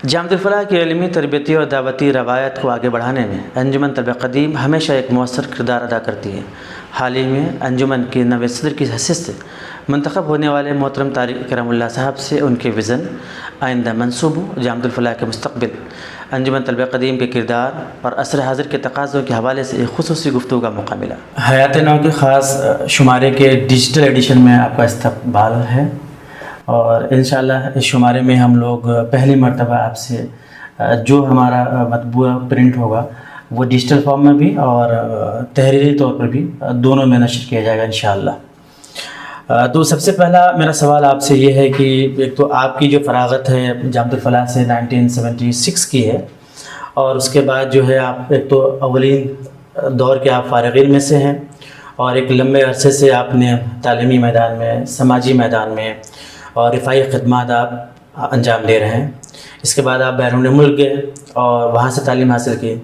جامعۃ الفلاح کی علمی تربیتی اور دعوتی روایت کو آگے بڑھانے میں انجمن طلبہ قدیم ہمیشہ ایک مؤثر کردار ادا کرتی ہے۔ حال ہی میں انجمن کے نویں صدر کی حیثیت سے منتخب ہونے والے محترم طارق اکرم اللہ صاحب سے ان کے وژن، آئندہ منصوبوں، جامعۃ الفلاح کے مستقبل، انجمن طلبہ قدیم کے کردار اور عصر حاضر کے تقاضوں کے حوالے سے ایک خصوصی گفتگو کا موقع ملا۔ حیات نو کے خاص شمارے کے ڈیجیٹل ایڈیشن میں آپ کا استقبال ہے، اور انشاءاللہ اس شمارے میں ہم لوگ پہلی مرتبہ آپ سے جو ہمارا مطبوعہ پرنٹ ہوگا وہ ڈیجیٹل فارم میں بھی اور تحریری طور پر بھی دونوں میں نشر کیا جائے گا انشاءاللہ۔ تو سب سے پہلا میرا سوال آپ سے یہ ہے کہ ایک تو آپ کی جو فراغت ہے جامعۃ الفلاح سے 1976 کی ہے، اور اس کے بعد جو ہے آپ ایک تو اولین دور کے آپ فارغین میں سے ہیں، اور ایک لمبے عرصے سے آپ نے تعلیمی میدان میں، سماجی میدان میں اور رفاہی خدمات آپ انجام دے رہے ہیں۔ اس کے بعد آپ بیرون ملک گئے اور وہاں سے تعلیم حاصل کی،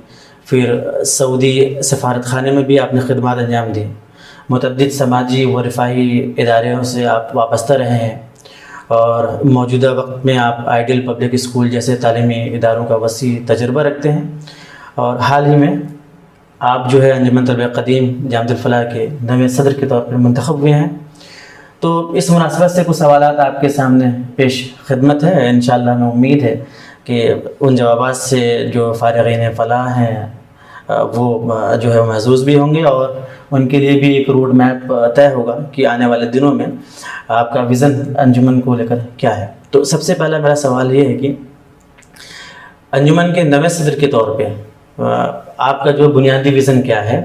پھر سعودی سفارت خانے میں بھی آپ نے خدمات انجام دی، متعدد سماجی و رفاہی اداروں سے آپ وابستہ رہے ہیں، اور موجودہ وقت میں آپ آئیڈیل پبلک اسکول جیسے تعلیمی اداروں کا وسیع تجربہ رکھتے ہیں، اور حال ہی میں آپ جو ہے انجمن طلبہ قدیم جامعۃ الفلاح کے نویں صدر کے طور پر منتخب ہوئے ہیں۔ تو اس مناسبت سے کچھ سوالات آپ کے سامنے پیش خدمت ہے۔ انشاءاللہ ہمیں امید ہے کہ ان جوابات سے جو فارغین فلاح ہیں وہ جو ہے محظوظ بھی ہوں گے، اور ان کے لیے بھی ایک روڈ میپ طے ہوگا کہ آنے والے دنوں میں آپ کا ویژن انجمن کو لے کر کیا ہے۔ تو سب سے پہلا میرا سوال یہ ہے کہ انجمن کے نویں صدر کے طور پہ آپ کا جو بنیادی ویژن کیا ہے،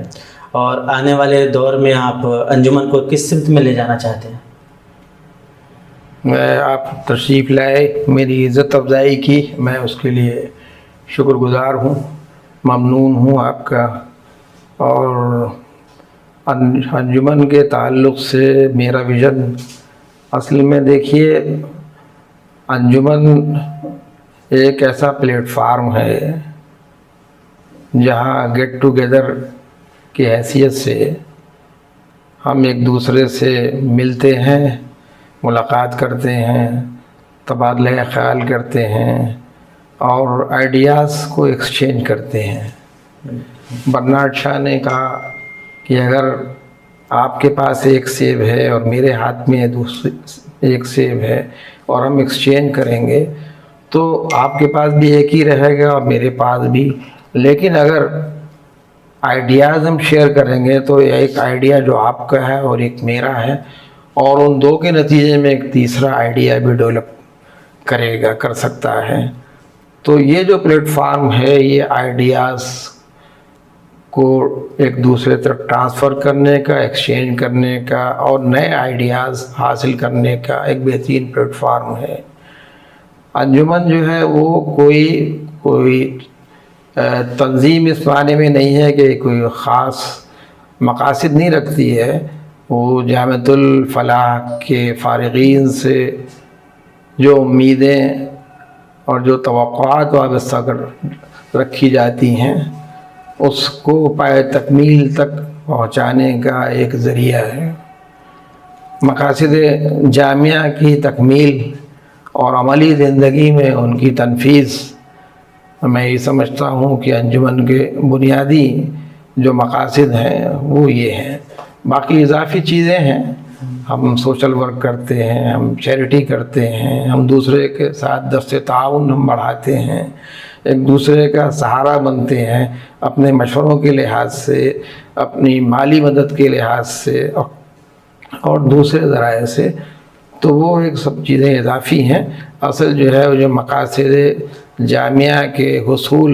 اور آنے والے دور میں آپ انجمن کو کس سمت میں لے جانا چاہتے ہیں؟ میں آپ تشریف لائے، میری عزت افزائی کی، میں اس کے لیے شکر گزار ہوں، ممنون ہوں آپ کا۔ اور انجمن کے تعلق سے میرا ویژن اصل میں دیکھیے، انجمن ایک ایسا پلیٹ فارم ہے جہاں گیٹ ٹوگیدر کی حیثیت سے ہم ایک دوسرے سے ملتے ہیں، ملاقات کرتے ہیں، تبادلہ خیال کرتے ہیں، اور آئیڈیاز کو ایکسچینج کرتے ہیں۔ برنارڈ شاہ نے کہا کہ اگر آپ کے پاس ایک سیب ہے اور میرے ہاتھ میں دوسری ایک سیب ہے اور ہم ایکسچینج کریں گے تو آپ کے پاس بھی ایک ہی رہے گا اور میرے پاس بھی، لیکن اگر آئیڈیاز ہم شیئر کریں گے تو ایک آئیڈیا جو آپ کا ہے اور ایک میرا ہے، اور ان دو کے نتیجے میں ایک تیسرا آئیڈیا بھی ڈیولپ کر سکتا ہے۔ تو یہ جو پلیٹ فارم ہے یہ آئیڈیاز کو ایک دوسرے طرف ٹرانسفر کرنے کا، ایکسچینج کرنے کا، اور نئے آئیڈیاز حاصل کرنے کا ایک بہترین پلیٹ فارم ہے۔ انجمن جو ہے وہ کوئی تنظیم اس معنی میں نہیں ہے کہ کوئی خاص مقاصد نہیں رکھتی ہے، وہ جامعۃ الفلاح کے فارغین سے جو امیدیں اور جو توقعات وابستہ رکھی جاتی ہیں اس کو پائے تکمیل تک پہنچانے کا ایک ذریعہ ہے۔ مقاصد جامعہ کی تکمیل اور عملی زندگی میں ان کی تنفیذ، میں یہ سمجھتا ہوں کہ انجمن کے بنیادی جو مقاصد ہیں وہ یہ ہیں۔ باقی اضافی چیزیں ہیں، ہم سوشل ورک کرتے ہیں، ہم چیریٹی کرتے ہیں، ہم دوسرے کے ساتھ دست تعاون ہم بڑھاتے ہیں، ایک دوسرے کا سہارا بنتے ہیں، اپنے مشوروں کے لحاظ سے، اپنی مالی مدد کے لحاظ سے اور دوسرے ذرائع سے۔ تو وہ ایک سب چیزیں اضافی ہیں۔ اصل جو ہے وہ جو مقاصد جامعہ کے حصول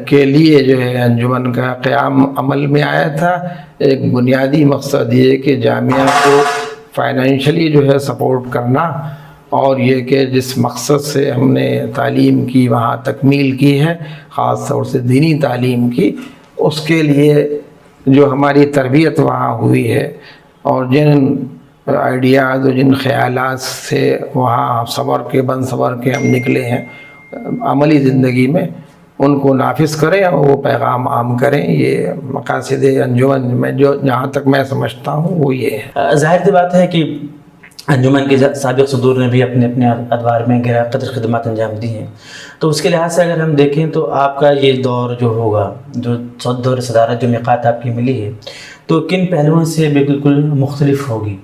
کے لیے جو ہے انجمن کا قیام عمل میں آیا تھا، ایک بنیادی مقصد یہ کہ جامعہ کو فائنینشلی جو ہے سپورٹ کرنا، اور یہ کہ جس مقصد سے ہم نے تعلیم کی وہاں تکمیل کی ہے، خاص طور سے دینی تعلیم کی، اس کے لیے جو ہماری تربیت وہاں ہوئی ہے، اور جن آئیڈیاز اور جن خیالات سے وہاں بن سنور کے ہم نکلے ہیں عملی زندگی میں، ان کو نافذ کریں اور وہ پیغام عام کریں۔ یہ مقاصد انجمن میں جو جہاں تک میں سمجھتا ہوں وہ یہ ہے۔ ظاہر سی بات ہے کہ انجمن کے سابق صدور نے بھی اپنے اپنے ادوار میں گرا قدر خدمات انجام دی ہیں. تو اس کے لحاظ سے اگر ہم دیکھیں تو آپ کا یہ دور جو ہوگا، جو دور صدارت جو میقات آپ کی ملی ہے، تو کن پہلوؤں سے بالکل مختلف ہوگی؟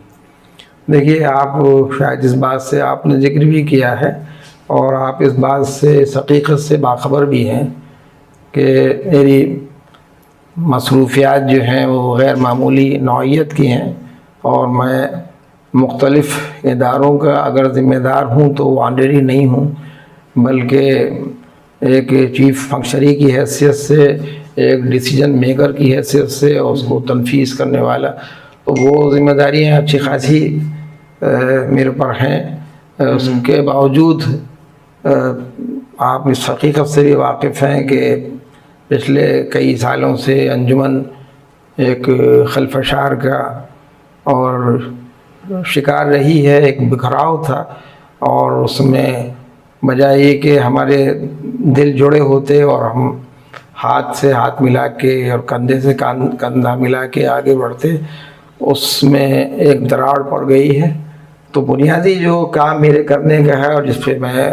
دیکھیے، آپ شاید اس بات سے آپ نے ذکر بھی کیا ہے اور آپ اس بات سے اس حقیقت سے باخبر بھی ہیں کہ میری مصروفیات جو ہیں وہ غیر معمولی نوعیت کی ہیں، اور میں مختلف اداروں کا اگر ذمہ دار ہوں تو وہ آنریری نہیں ہوں، بلکہ ایک چیف فنکشنری کی حیثیت سے، ایک ڈیسیجن میکر کی حیثیت سے، اور اس کو تنفیذ کرنے والا. تو وہ ذمہ داریاں اچھی خاصی میرے پر ہیں. اس کے باوجود آپ اس حقیقت سے بھی واقف ہیں کہ پچھلے کئی سالوں سے انجمن ایک خلفشار کا اور شکار رہی ہے، ایک بکھراؤ تھا، اور اس میں بجائے یہ کہ ہمارے دل جڑے ہوتے اور ہم ہاتھ سے ہاتھ ملا کے اور کندھے سے کندھا ملا کے آگے بڑھتے، اس میں ایک دراڑ پڑ گئی ہے. تو بنیادی جو کام میرے کرنے کا ہے اور جس پہ میں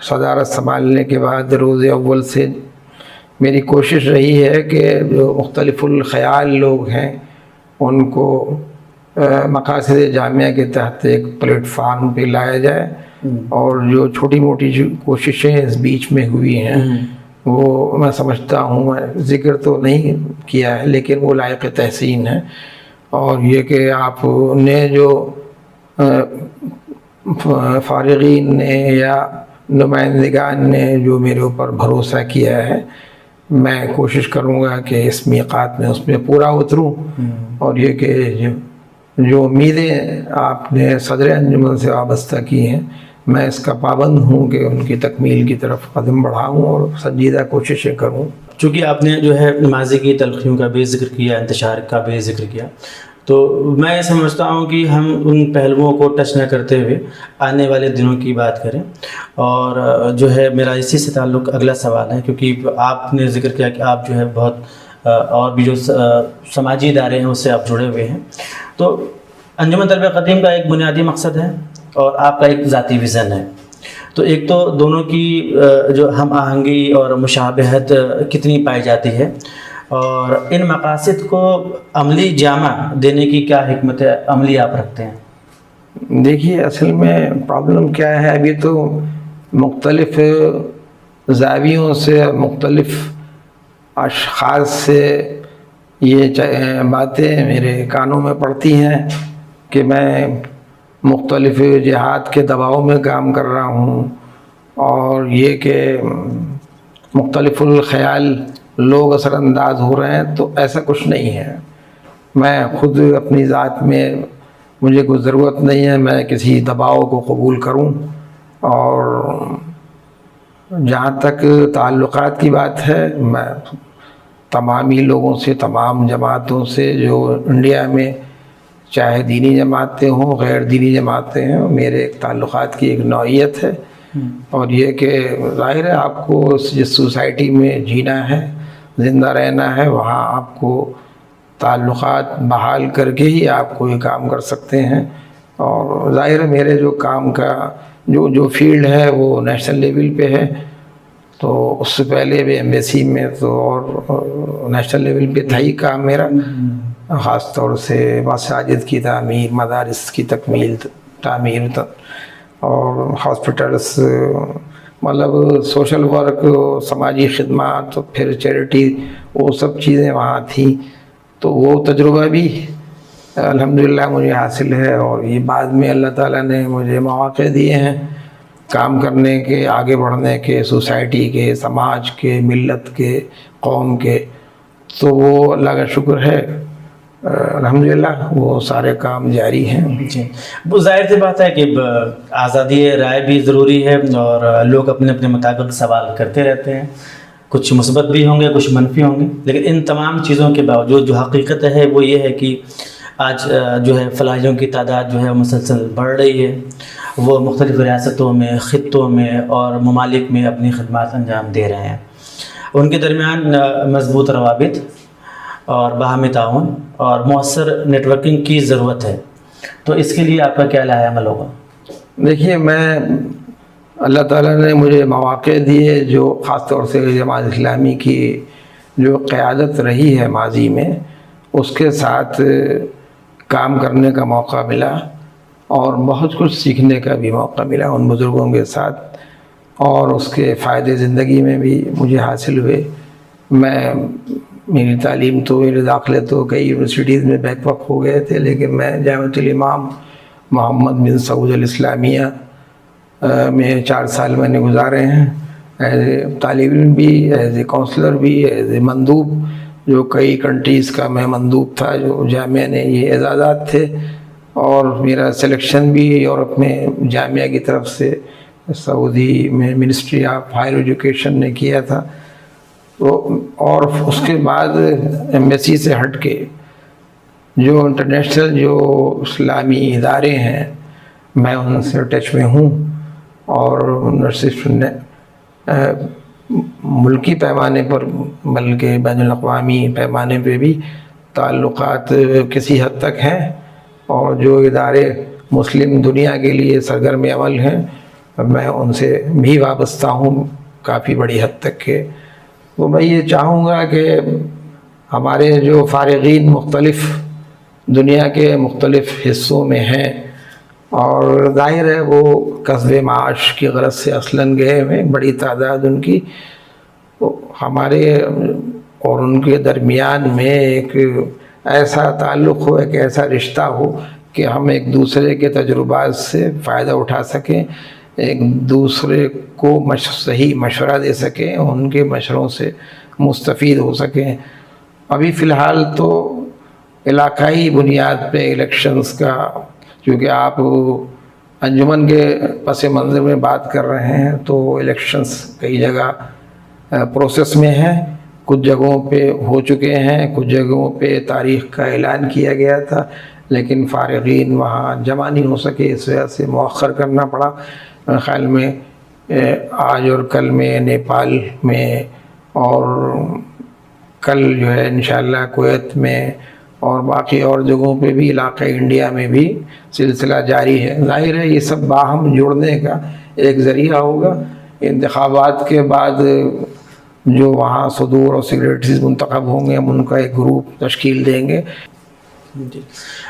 صدارت سنبھالنے کے بعد روز اول سے میری کوشش رہی ہے کہ جو مختلف الخیال لوگ ہیں ان کو مقاصد جامعہ کے تحت ایک پلیٹ فارم پہ لایا جائے، اور جو چھوٹی موٹی جو کوششیں اس بیچ میں ہوئی ہیں وہ میں سمجھتا ہوں، میں ذکر تو نہیں کیا ہے لیکن وہ لائق تحسین ہے. اور یہ کہ آپ نے جو فارغین نے یا نمائندگان نے جو میرے اوپر بھروسہ کیا ہے، میں کوشش کروں گا کہ اس میقات میں اس میں پورا اتروں، اور یہ کہ جو امیدیں آپ نے صدر انجمن سے وابستہ کی ہیں میں اس کا پابند ہوں کہ ان کی تکمیل کی طرف قدم بڑھاؤں اور سنجیدہ کوششیں کروں. چونکہ آپ نے جو ہے ماضی کی تلخیوں کا بھی ذکر کیا، انتشار کا بھی ذکر کیا، تو میں سمجھتا ہوں کہ ہم ان پہلوؤں کو ٹچ نہ کرتے ہوئے آنے والے دنوں کی بات کریں. اور جو ہے میرا اسی سے تعلق اگلا سوال ہے، کیونکہ آپ نے ذکر کیا کہ آپ جو ہے بہت اور بھی جو سماجی ادارے ہیں اس سے آپ جڑے ہوئے ہیں. تو انجمن طلبہ قدیم کا ایک بنیادی مقصد ہے اور آپ کا ایک ذاتی ویژن ہے. تو ایک تو دونوں کی جو ہم آہنگی اور مشابہت کتنی پائی جاتی ہے، اور ان مقاصد کو عملی جامہ دینے کی کیا حکمت عملی آپ رکھتے ہیں؟ دیکھیے، اصل میں پرابلم کیا ہے، ابھی تو مختلف زاویوں سے مختلف اشخاص سے یہ باتیں میرے کانوں میں پڑتی ہیں کہ میں مختلف جہات کے دباؤ میں کام کر رہا ہوں، اور یہ کہ مختلف الخیال لوگ اثر انداز ہو رہے ہیں. تو ایسا کچھ نہیں ہے. میں خود اپنی ذات میں مجھے کوئی ضرورت نہیں ہے میں کسی دباؤ کو قبول کروں. اور جہاں تک تعلقات کی بات ہے، میں تمامی لوگوں سے، تمام جماعتوں سے جو انڈیا میں چاہے دینی جماعتیں ہوں غیر دینی جماعتیں ہیں، میرے ایک تعلقات کی ایک نوعیت ہے. اور یہ کہ ظاہر ہے آپ کو جس سوسائٹی میں جینا ہے، زندہ رہنا ہے، وہاں آپ کو تعلقات بحال کر کے ہی آپ کو یہ کام کر سکتے ہیں. اور ظاہر ہے میرے جو کام کا جو فیلڈ ہے وہ نیشنل لیول پہ ہے، تو اس سے پہلے بھی ایمبیسی میں تو اور نیشنل لیول پہ تھا ہی کام میرا، خاص طور سے مساجد کی تعمیر، مدارس کی تکمیل تعمیر، اور ہاسپٹلس، مطلب سوشل ورک، سماجی خدمات، پھر چیریٹی، وہ سب چیزیں وہاں تھیں. تو وہ تجربہ بھی الحمدللہ مجھے حاصل ہے، اور یہ بعد میں اللہ تعالیٰ نے مجھے مواقع دیے ہیں کام کرنے کے، آگے بڑھنے کے، سوسائٹی کے، سماج کے، ملت کے، قوم کے. تو وہ اللہ کا شکر ہے، الحمدللہ وہ سارے کام جاری ہیں. جی، وہ ظاہر سی بات ہے کہ آزادی رائے بھی ضروری ہے، اور لوگ اپنے اپنے مطابق سوال کرتے رہتے ہیں، کچھ مثبت بھی ہوں گے کچھ منفی ہوں گے، لیکن ان تمام چیزوں کے باوجود جو حقیقت ہے وہ یہ ہے کہ آج جو ہے فلاحیوں کی تعداد جو ہے مسلسل بڑھ رہی ہے. وہ مختلف ریاستوں میں، خطوں میں اور ممالک میں اپنی خدمات انجام دے رہے ہیں. ان کے درمیان مضبوط روابط اور باہمی تعاون اور مؤثر نیٹ ورکنگ کی ضرورت ہے. تو اس کے لیے آپ کا کیا لائحہ عمل ہوگا؟ دیکھیے، میں اللہ تعالیٰ نے مجھے مواقع دیے، جو خاص طور سے جماعت اسلامی کی جو قیادت رہی ہے ماضی میں، اس کے ساتھ کام کرنے کا موقع ملا اور بہت کچھ سیکھنے کا بھی موقع ملا ان بزرگوں کے ساتھ، اور اس کے فائدے زندگی میں بھی مجھے حاصل ہوئے۔ میری تعلیم تو، میرے داخلے تو کئی یونیورسٹیز میں بیک وقت ہو گئے تھے، لیکن میں جامعۃ الامام محمد بن سعود الاسلامیہ میں 4 سال میں نے گزارے ہیں، ایز اے طالب علم بھی، ایز اے کونسلر بھی، ایز اے مندوب، جو کئی کنٹریز کا میں مندوب تھا، جو جامعہ نے یہ اعزازات تھے، اور میرا سلیکشن بھی یورپ میں جامعہ کی طرف سے سعودی میں منسٹری آف ہائر ایجوکیشن نے کیا تھا۔ اور اس کے بعد ایمبیسی سے ہٹ کے جو انٹرنیشنل جو اسلامی ادارے ہیں، میں ان سے ٹچ میں ہوں، اور نہ صرف ملکی پیمانے پر بلکہ بین الاقوامی پیمانے پہ بھی تعلقات کسی حد تک ہیں، اور جو ادارے مسلم دنیا کے لیے سرگرم عمل ہیں، میں ان سے بھی وابستہ ہوں کافی بڑی حد تک کے۔ تو میں یہ چاہوں گا کہ ہمارے جو فارغین مختلف دنیا کے مختلف حصوں میں ہیں، اور ظاہر ہے وہ کسب معاش کی غرض سے اصلاً گئے ہوئے، بڑی تعداد ان کی، تو ہمارے اور ان کے درمیان میں ایک ایسا تعلق ہو، ایک ایسا رشتہ ہو کہ ہم ایک دوسرے کے تجربات سے فائدہ اٹھا سکیں، ایک دوسرے کو صحیح مشورہ دے سکیں، ان کے مشوروں سے مستفید ہو سکیں۔ ابھی فی الحال تو علاقائی بنیاد پہ الیکشنز کا، کیونکہ آپ انجمن کے پس منظر میں بات کر رہے ہیں، تو الیکشنز کئی جگہ پروسیس میں ہیں، کچھ جگہوں پہ ہو چکے ہیں، کچھ جگہوں پہ تاریخ کا اعلان کیا گیا تھا، لیکن فارغین وہاں جمع نہیں ہو سکے، اس وجہ سے مؤخر کرنا پڑا۔ خیال میں آج اور کل میں نیپال میں، اور کل جو ہے انشاءاللہ کویت میں، اور باقی اور جگہوں پہ بھی، علاقۂ انڈیا میں بھی سلسلہ جاری ہے۔ ظاہر ہے یہ سب باہم جوڑنے کا ایک ذریعہ ہوگا۔ انتخابات کے بعد جو وہاں صدور اور سیکریٹریز منتخب ہوں گے، ہم ان کا ایک گروپ تشکیل دیں گے۔ جی،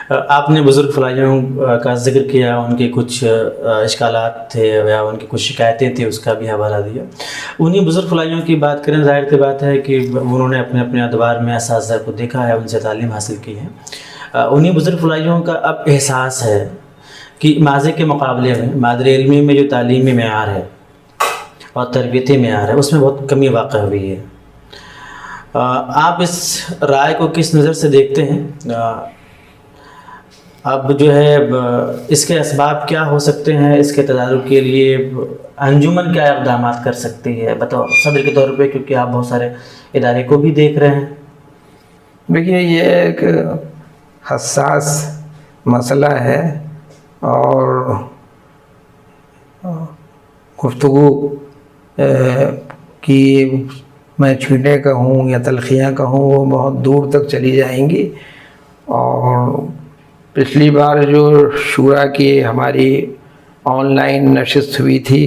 آپ نے بزرگ فلاحیوں کا ذکر کیا، ان کے کچھ اشکالات تھے یا ان کی کچھ شکایتیں تھیں، اس کا بھی حوالہ دیا۔ انہی بزرگ فلاحیوں کی بات کریں، ظاہر سی بات ہے کہ انہوں نے اپنے اپنے ادوار میں اساتذہ کو دیکھا ہے، ان سے تعلیم حاصل کی ہے۔ انہی بزرگ فلاحیوں کا اب احساس ہے کہ ماضی کے مقابلے میں مادری علمی میں جو تعلیمی معیار ہے اور تربیتی معیار ہے، اس میں بہت کمی واقع ہوئی ہے۔ آپ اس رائے کو کس نظر سے دیکھتے ہیں؟ اب جو ہے اس کے اسباب کیا ہو سکتے ہیں؟ اس کے تدارک کے لیے انجمن کیا اقدامات کر سکتی ہے بطور صدر کے طور پہ، کیونکہ آپ بہت سارے ادارے کو بھی دیکھ رہے ہیں؟ دیکھیے، یہ ایک حساس مسئلہ ہے، اور گفتگو کی میں چھینٹیں کہوں یا تلخیاں کہوں، وہ بہت دور تک چلی جائیں گی۔ اور پچھلی بار جو شورا کی ہماری آن لائن نشست ہوئی تھی،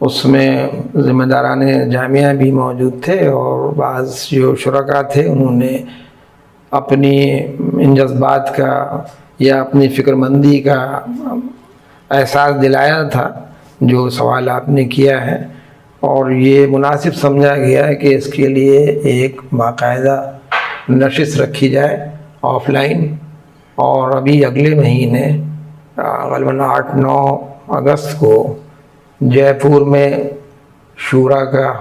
اس میں ذمہ داران جامعہ بھی موجود تھے، اور بعض جو شرکاء تھے انہوں نے اپنی ان جذبات کا یا اپنی فکر مندی کا احساس دلایا تھا، جو سوال آپ نے کیا ہے، اور یہ مناسب سمجھا گیا ہے کہ اس کے لیے ایک باقاعدہ نشست رکھی جائے آف لائن۔ اور ابھی اگلے مہینے غالباً 8-9 اگست کو جے پور میں شورا کا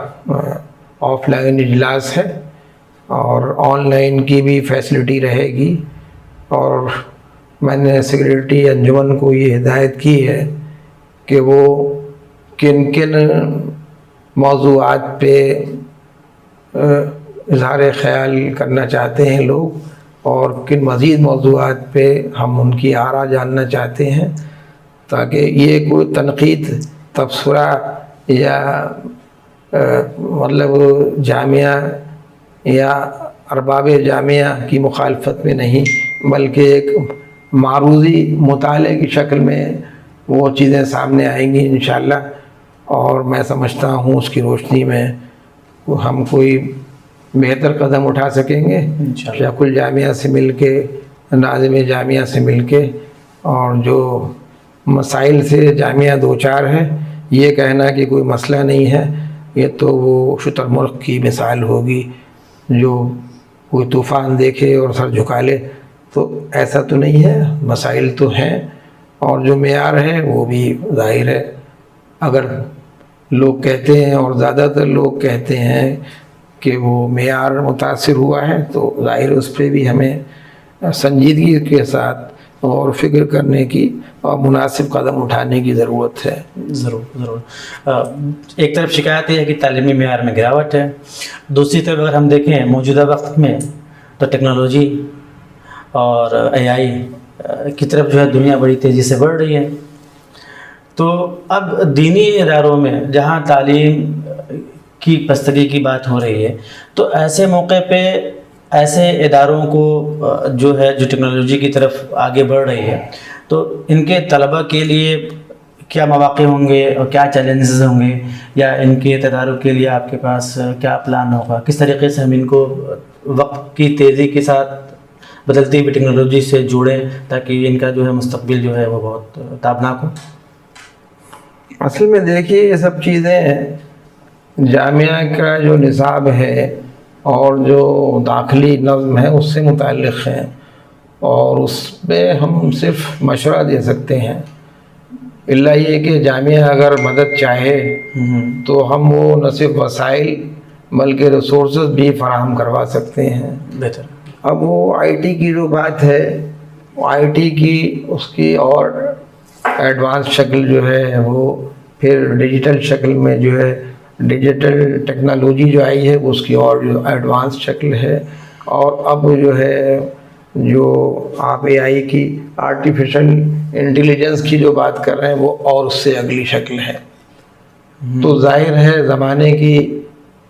آف لائن اجلاس ہے، اور آن لائن کی بھی فیسلٹی رہے گی۔ اور میں نے سیکریٹری انجمن کو یہ ہدایت کی ہے کہ وہ کن کن موضوعات پہ اظہار خیال کرنا چاہتے ہیں لوگ، اور کن مزید موضوعات پہ ہم ان کی آراء جاننا چاہتے ہیں، تاکہ یہ کوئی تنقید، تبصرہ یا مطلب جامعہ یا ارباب جامعہ کی مخالفت میں نہیں، بلکہ ایک معروضی مطالعے کی شکل میں وہ چیزیں سامنے آئیں گی انشاءاللہ، اور میں سمجھتا ہوں اس کی روشنی میں ہم کوئی بہتر قدم اٹھا سکیں گے انشاءاللہ۔ شیخ الجامعہ سے مل کے، ناظم جامعہ سے مل کے، اور جو مسائل سے جامعہ دوچار ہے، یہ کہنا کہ کوئی مسئلہ نہیں ہے، یہ تو وہ شتر مرغ کی مثال ہوگی جو کوئی طوفان دیکھے اور سر جھکا لے، تو ایسا تو نہیں ہے، مسائل تو ہیں، اور جو معیار ہے وہ بھی ظاہر ہے۔ اگر لوگ کہتے ہیں اور زیادہ تر لوگ کہتے ہیں کہ وہ معیار متاثر ہوا ہے، تو ظاہر اس پہ بھی ہمیں سنجیدگی کے ساتھ اور فکر کرنے کی اور مناسب قدم اٹھانے کی ضرورت ہے۔ ضرور ضرور۔ ایک طرف شکایت یہ ہے کہ تعلیمی معیار میں گراوٹ ہے، دوسری طرف اگر ہم دیکھیں موجودہ وقت میں تو ٹیکنالوجی اور AI کی طرف جو ہے دنیا بڑی تیزی سے بڑھ رہی ہے، تو اب دینی اداروں میں جہاں تعلیم کی بستگی کی بات ہو رہی ہے، تو ایسے موقع پہ ایسے اداروں کو جو ہے جو ٹیکنالوجی کی طرف آگے بڑھ رہی ہے، تو ان کے طلبہ کے لیے کیا مواقع ہوں گے اور کیا چیلنجز ہوں گے، یا ان کے تدارک کے لیے آپ کے پاس کیا پلان ہوگا؟ کس طریقے سے ہم ان کو وقت کی تیزی کے ساتھ بدلتی ہوئی ٹیکنالوجی سے جوڑیں تاکہ ان کا جو ہے مستقبل جو ہے وہ بہت تابناک ہو؟ اصل میں دیکھیے یہ سب چیزیں جامعہ کا جو نصاب ہے اور جو داخلی نظم ہے اس سے متعلق ہیں، اور اس پہ ہم صرف مشورہ دے سکتے ہیں، الا یہ کہ جامعہ اگر مدد چاہے تو ہم وہ نہ صرف وسائل بلکہ ریسورسز بھی فراہم کروا سکتے ہیں۔ بہتر۔ اب وہ IT کی جو بات ہے، IT کی اس کی اور ایڈوانس شکل جو ہے، وہ پھر ڈیجیٹل شکل میں جو ہے ڈیجیٹل ٹیکنالوجی جو آئی ہے اس کی اور جو ایڈوانس شکل ہے، اور اب جو ہے جو آپ AI کی آرٹیفیشل انٹیلیجنس کی جو بات کر رہے ہیں وہ اور اس سے اگلی شکل ہے۔ تو ظاہر ہے زمانے کی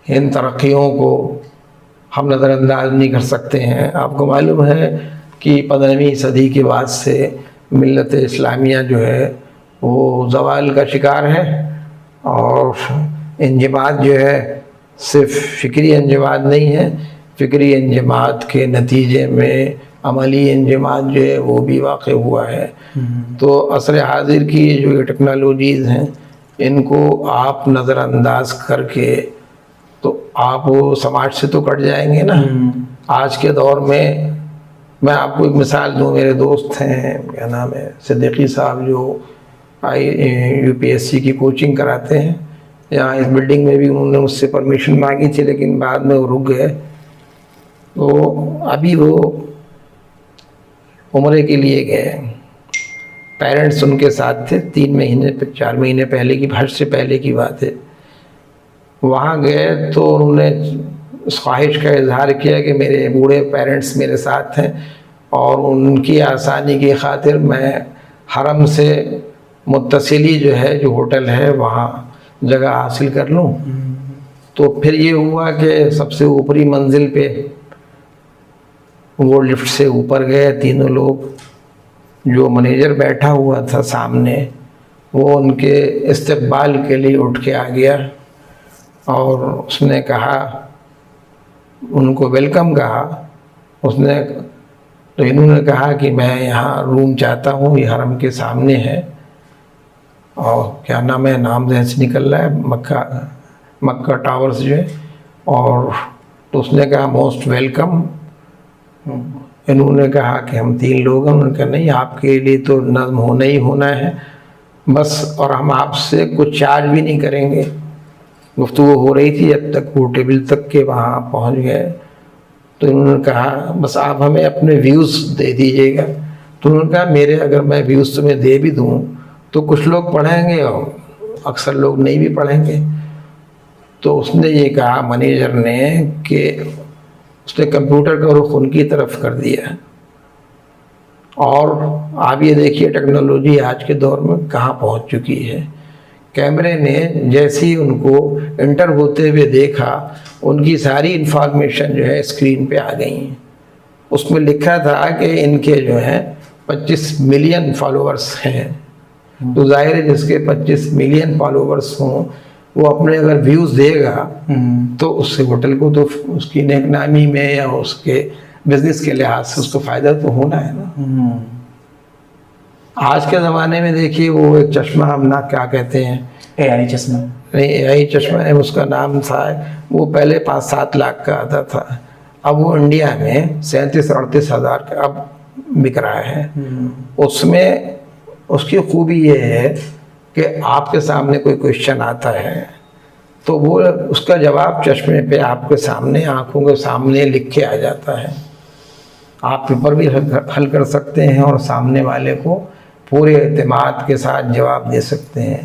ان ترقیوں کو ہم نظر انداز نہیں کر سکتے ہیں۔ آپ کو معلوم ہے کہ 15ویں صدی کے بعد سے ملت اسلامیہ جو ہے وہ زوال کا شکار ہے، اور انجماد جو ہے صرف فکری انجماد نہیں ہے، فکری انجماد کے نتیجے میں عملی انجماد جو ہے وہ بھی واقع ہوا ہے۔ تو عصر حاضر کی جو یہ ٹیکنالوجیز ہیں ان کو آپ نظر انداز کر کے تو آپ سماج سے تو کٹ جائیں گے نا۔ آج کے دور میں آپ کو ایک مثال دوں، میرے دوست ہیں، کیا نام ہے، صدیقی صاحب، جو UPSC کی کوچنگ کراتے ہیں، یہاں اس بلڈنگ میں بھی انہوں نے مجھ سے پرمیشن مانگی تھی لیکن بعد میں وہ رک گئے۔ تو ابھی وہ عمرے کے لیے گئے، پیرنٹس ان کے ساتھ تھے، 4 مہینے پہلے کی، حج سے پہلے کی بات ہے۔ وہاں گئے تو انہوں نے اس خواہش کا اظہار کیا کہ میرے بوڑھے پیرنٹس میرے ساتھ ہیں اور ان کی آسانی کی خاطر میں حرم سے متصلی جو ہے جو ہوٹل ہے وہاں جگہ حاصل کر لوں۔ تو پھر یہ ہوا کہ سب سے اوپری منزل پہ وہ لفٹ سے اوپر گئے تینوں لوگ، جو مینیجر بیٹھا ہوا تھا سامنے وہ ان کے استقبال کے لیے اٹھ کے آ گیا اور اس نے کہا، ان کو ویلکم کہا۔ اس نے تو انہوں نے کہا کہ میں یہاں روم چاہتا ہوں، یہ حرم کے سامنے ہے، اور کیا نام ہے، نام ذہن سے نکل رہا ہے، مکہ ٹاورز جو ہے۔ اور تو اس نے کہا موسٹ ویلکم۔ انہوں نے کہا کہ ہم 3 لوگ ہیں۔ انہوں نے کہا نہیں، آپ کے لیے تو نظم ہونا ہی ہونا ہے بس، اور ہم آپ سے کچھ چارج بھی نہیں کریں گے۔ گفتگو ہو رہی تھی جب تک وہ ٹیبل تک کے وہاں پہنچ گئے، تو انہوں نے کہا بس آپ ہمیں اپنے ویوز دے دیجیے گا۔ تو انہوں نے کہا میرے اگر میں ویوز تمہیں دے بھی دوں تو کچھ لوگ پڑھیں گے اور اکثر لوگ نہیں بھی پڑھیں گے۔ تو اس نے یہ کہا مینیجر نے کہ اس نے کمپیوٹر کا رخ ان کی طرف کر دیا۔ اور آپ یہ دیکھیے ٹیکنالوجی آج کے دور میں کہاں پہنچ چکی ہے۔ کیمرے نے جیسے ہی ان کو انٹر ہوتے ہوئے دیکھا، ان کی ساری انفارمیشن جو ہے اسکرین پہ آ گئی ہیں۔ اس میں لکھا تھا کہ ان کے جو ہیں 25 ملین فالوورس ہیں، تو ظاہر ہے جس کے 25 ملین فالوورس ہوں وہ اپنے اگر ویوز دے گا تو اس سے ہوٹل کو تو اس کی نیک نامی میں یا اس کے بزنس کے لحاظ سے اس کو فائدہ تو ہونا ہے نا۔ آج کے زمانے میں دیکھیے وہ ایک چشمہ ہم نا کیا کہتے ہیں، اے آئی چشمہ، نہیں اے آئی چشمہ ہے اس کا نام تھا، وہ پہلے 5-7 لاکھ کا آتا تھا، اب وہ انڈیا میں 37-38 ہزار کا اب بک رہا ہے۔ اس میں اس کی خوبی یہ ہے کہ آپ کے سامنے کوئی کوشچن آتا ہے تو وہ اس کا جواب چشمے پہ آپ کے سامنے آنکھوں کے سامنے لکھ کے آ جاتا ہے، آپ پیپر بھی حل کر سکتے ہیں اور سامنے والے کو پورے اعتماد کے ساتھ جواب دے سکتے ہیں۔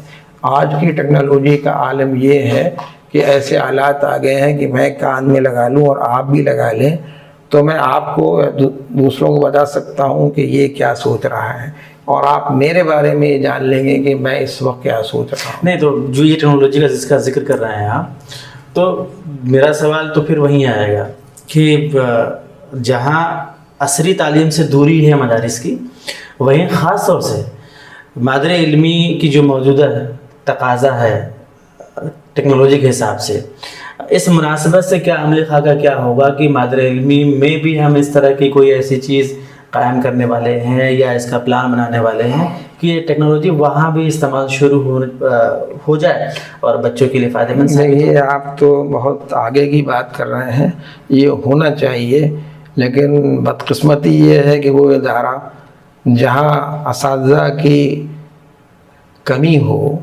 آج کی ٹیکنالوجی کا عالم یہ ہے کہ ایسے آلات آ گئے ہیں کہ میں کان میں لگا لوں اور آپ بھی لگا لیں تو میں آپ کو دوسروں کو بتا سکتا ہوں کہ یہ کیا سوچ رہا ہے، اور آپ میرے بارے میں یہ جان لیں گے کہ میں اس وقت کیا سوچ رہا ہوں۔ نہیں تو جو یہ ٹیکنالوجی کا جس کا ذکر کر رہے ہیں آپ، تو میرا سوال تو پھر وہیں آئے گا کہ جہاں عصری تعلیم سے دوری ہے مدارس کی، وہیں خاص طور سے مادر علمی کی جو موجودہ تقاضا ہے ٹیکنالوجی کے حساب سے، اس مناسبت سے کیا عملی خاکہ کیا ہوگا کہ مادر علمی میں بھی ہم اس طرح کی کوئی ایسی چیز قائم کرنے والے ہیں یا اس کا پلان بنانے والے ہیں کہ یہ ٹیکنالوجی وہاں بھی استعمال شروع ہو جائے اور بچوں کے لیے فائدہ مند ثابت ہو؟ یہ آپ تو بہت آگے کی بات کر رہے ہیں، یہ ہونا چاہیے، لیکن بدقسمتی یہ ہے کہ وہ ادارہ جہاں اساتذہ کی کمی ہو،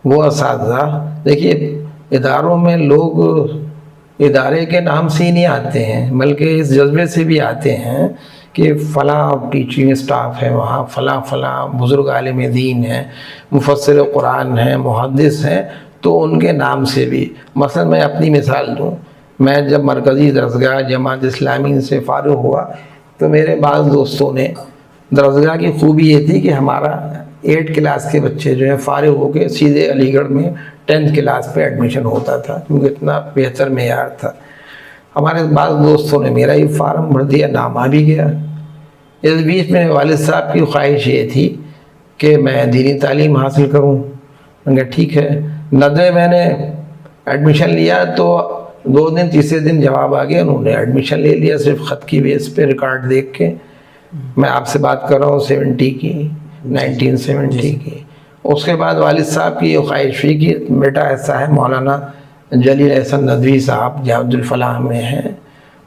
وہ اساتذہ دیکھیے اداروں میں لوگ ادارے کے نام سے ہی نہیں آتے ہیں بلکہ اس جذبے سے بھی آتے ہیں کہ فلاں ٹیچنگ اسٹاف ہے، وہاں فلاں فلاں بزرگ عالم دین ہیں، مفسر قرآن ہیں، محدث ہیں، تو ان کے نام سے بھی۔ مثلا میں اپنی مثال دوں، میں جب مرکزی درسگاہ جماعت اسلامی سے فارغ ہوا تو میرے بعض دوستوں نے، درسگاہ کی خوبی یہ تھی کہ ہمارا 8 کلاس کے بچے جو ہیں فارغ ہو کے سیدھے علی گڑھ میں 10th کلاس پہ ایڈمیشن ہوتا تھا کیونکہ اتنا بہتر معیار تھا۔ ہمارے بعض دوستوں نے میرا ہی فارم بھر دیا، نام آ بھی گیا۔ اس بیچ میں والد صاحب کی خواہش یہ تھی کہ میں دینی تعلیم حاصل کروں، میں نے کہا ٹھیک ہے۔ 90 میں نے ایڈمیشن لیا تو 2 دن تیسرے دن جواب آ گیا، انہوں نے ایڈمیشن لے لیا صرف خط کی بیس پہ، ریکارڈ دیکھ کے۔ میں آپ سے بات کر رہا ہوں 1970 کی۔ اس کے بعد والد صاحب کی یہ خواہش ہوئی کہ بیٹا ایسا ہے، مولانا جلیل احسن ندوی صاحب جو عبدالفلاح میں ہیں،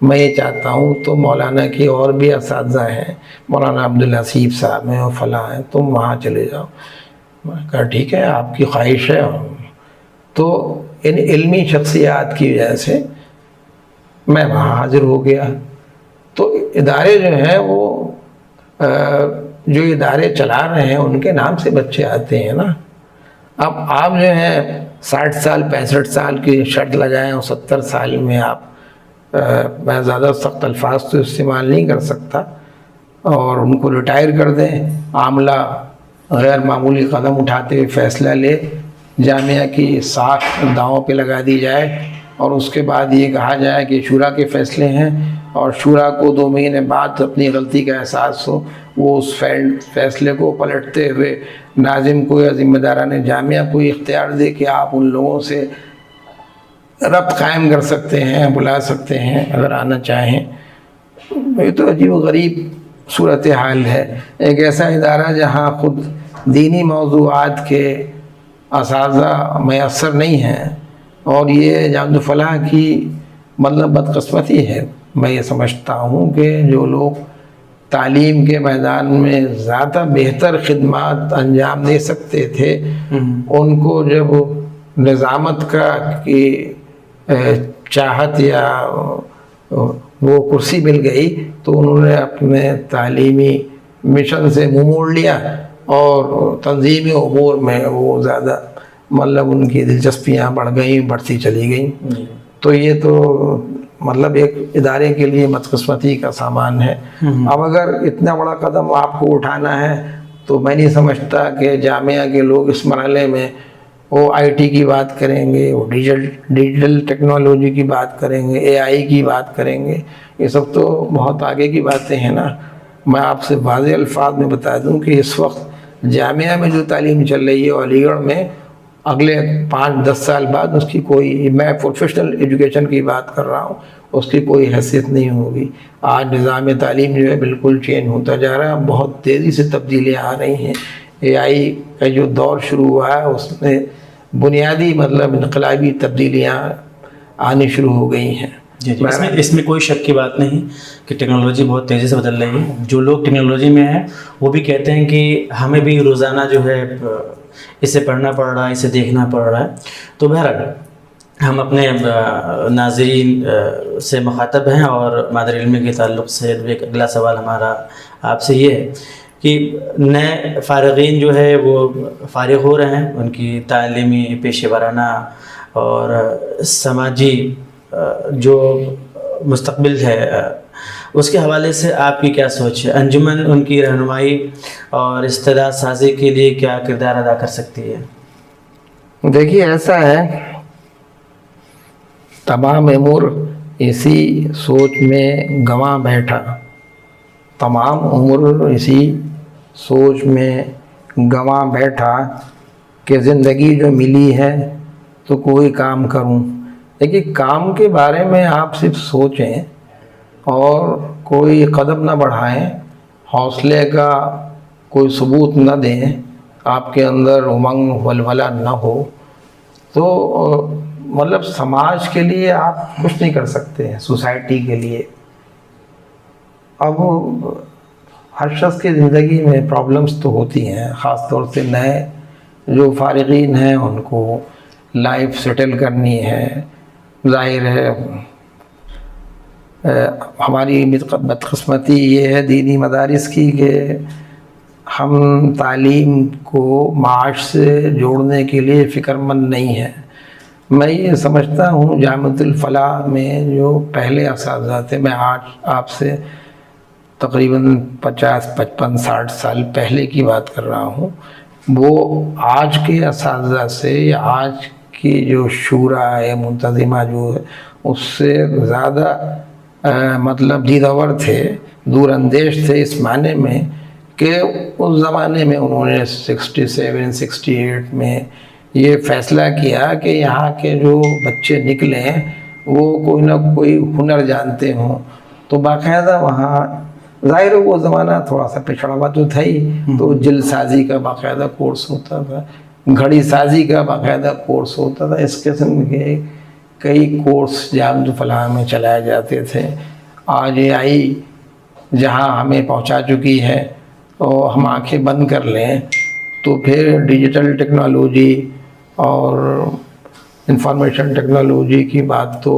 میں یہ چاہتا ہوں تو مولانا کی اور بھی اساتذہ ہیں، مولانا عبدالحسیب صاحب ہیں اور فلاں ہیں، تم وہاں چلے جاؤ۔ میں نے کہا ٹھیک ہے، آپ کی خواہش ہے۔ تو ان علمی شخصیات کی وجہ سے میں وہاں حاضر ہو گیا۔ تو ادارے جو ہیں وہ جو ادارے چلا رہے ہیں ان کے نام سے بچے آتے ہیں نا۔ اب آپ جو ہیں 60 سال 65 سال کی شرط لگائیں اور 70 سال میں آپ، میں زیادہ سخت الفاظ تو استعمال نہیں کر سکتا، اور ان کو ریٹائر کر دیں، عاملہ غیر معمولی قدم اٹھاتے ہوئے فیصلہ لے، جامعہ کی ساکھ داؤں پہ لگا دی جائے اور اس کے بعد یہ کہا جائے کہ شورا کے فیصلے ہیں، اور شورا کو 2 مہینے بعد اپنی غلطی کا احساس ہو، وہ اس فیصلے کو پلٹتے ہوئے ناظم کو یا ذمہ داران جامعہ کو اختیار دے کہ آپ ان لوگوں سے ربط قائم کر سکتے ہیں، بلا سکتے ہیں اگر آنا چاہیں۔ یہ تو عجیب و غریب صورتحال ہے۔ ایک ایسا ادارہ جہاں خود دینی موضوعات کے اساتذہ میسر نہیں ہیں، اور یہ جامعۃ الفلاح کی مطلب بدقسمتی ہے۔ میں یہ سمجھتا ہوں کہ جو لوگ تعلیم کے میدان میں زیادہ بہتر خدمات انجام دے سکتے تھے، ان کو جب نظامت کا کی چاہت یا وہ کرسی مل گئی تو انہوں نے اپنے تعلیمی مشن سے منہ موڑ لیا، اور تنظیمی امور میں وہ زیادہ مطلب ان کی دلچسپیاں بڑھ گئیں، بڑھتی چلی گئیں۔ تو یہ تو مطلب ایک ادارے کے لیے بدقسمتی کا سامان ہے۔ اب اگر اتنا بڑا قدم آپ کو اٹھانا ہے تو میں نہیں سمجھتا کہ جامعہ کے لوگ اس مرحلے میں وہ IT کی بات کریں گے، وہ ڈیجیٹل ٹیکنالوجی کی بات کریں گے، AI کی بات کریں گے، یہ سب تو بہت آگے کی باتیں ہیں نا۔ میں آپ سے واضح الفاظ میں بتا دوں کہ اس وقت جامعہ میں جو تعلیم چل رہی ہے علی گڑھ میں، اگلے 5-10 سال بعد اس کی کوئی، میں پروفیشنل ایجوکیشن کی بات کر رہا ہوں، اس کی کوئی حیثیت نہیں ہوگی۔ آج نظام تعلیم جو ہے بالکل چینج ہوتا جا رہا ہے، بہت تیزی سے تبدیلیاں آ رہی ہیں۔ اے آئی کا جو دور شروع ہوا ہے اس میں بنیادی مطلب انقلابی تبدیلیاں آنی شروع ہو گئی ہیں۔ جی جی، اس میں کوئی شک کی بات نہیں کہ ٹیکنالوجی بہت تیزی سے بدل رہی ہے۔ جو لوگ ٹیکنالوجی میں ہیں وہ بھی کہتے ہیں کہ ہمیں بھی روزانہ جو ہے اسے پڑھنا پڑ رہا ہے، اسے دیکھنا پڑ رہا ہے۔ تو بہرحال ہم اپنے ناظرین سے مخاطب ہیں، اور مادر علمی کے تعلق سے ایک اگلا سوال ہمارا آپ سے یہ ہے کہ نئے فارغین جو ہے وہ فارغ ہو رہے ہیں، ان کی تعلیمی، پیشہ ورانہ اور سماجی جو مستقبل ہے اس کے حوالے سے آپ کی کیا سوچ ہے؟ انجمن ان کی رہنمائی اور استعداد سازی کے لیے کیا کردار ادا کر سکتی ہے؟ دیکھیے ایسا ہے، تمام عمر اسی سوچ میں گنوا بیٹھا، تمام عمر اسی سوچ میں گنوا بیٹھا کہ زندگی جو ملی ہے تو کوئی کام کروں۔ دیکھیے کام کے بارے میں آپ صرف سوچیں اور کوئی قدم نہ بڑھائیں، حوصلے کا کوئی ثبوت نہ دیں، آپ کے اندر امنگ ولولہ نہ ہو، تو مطلب سماج کے لیے آپ کچھ نہیں کر سکتے ہیں، سوسائٹی کے لیے۔ اب ہر شخص کی زندگی میں پرابلمس تو ہوتی ہیں، خاص طور سے نئے جو فارغین ہیں ان کو لائف سیٹل کرنی ہے۔ ظاہر ہے ہماری بدقسمتی یہ ہے دینی مدارس کی کہ ہم تعلیم کو معاش سے جوڑنے کے لیے فکر مند نہیں ہیں۔ میں یہ سمجھتا ہوں جامعۃ الفلاح میں جو پہلے اساتذہ تھے، میں آج آپ سے تقریباً 50، 55، 60 سال پہلے کی بات کر رہا ہوں، وہ آج کے اساتذہ سے یا آج کی جو شورا ہے منتظمہ جو ہے اس سے زیادہ مطلب دیدور تھے، دور اندیش تھے، اس معنی میں کہ اس زمانے میں انہوں نے 67، 68 میں یہ فیصلہ کیا کہ یہاں کے جو بچے نکلیں وہ کوئی نہ کوئی ہنر جانتے ہوں، تو باقاعدہ وہاں ظاہر وہ زمانہ تھوڑا سا پچھڑا ہوا تو تھا ہی، تو جلد سازی کا باقاعدہ کورس ہوتا تھا، گھڑی سازی کا باقاعدہ کورس ہوتا تھا، اس قسم کے کئی کورس جامعۃ الفلاح میں چلائے جاتے تھے۔ آج اے آئی جہاں ہمیں پہنچا چکی ہے اور ہم آنکھیں بند کر لیں تو پھر ڈیجیٹل ٹیکنالوجی اور انفارمیشن ٹیکنالوجی کی بات تو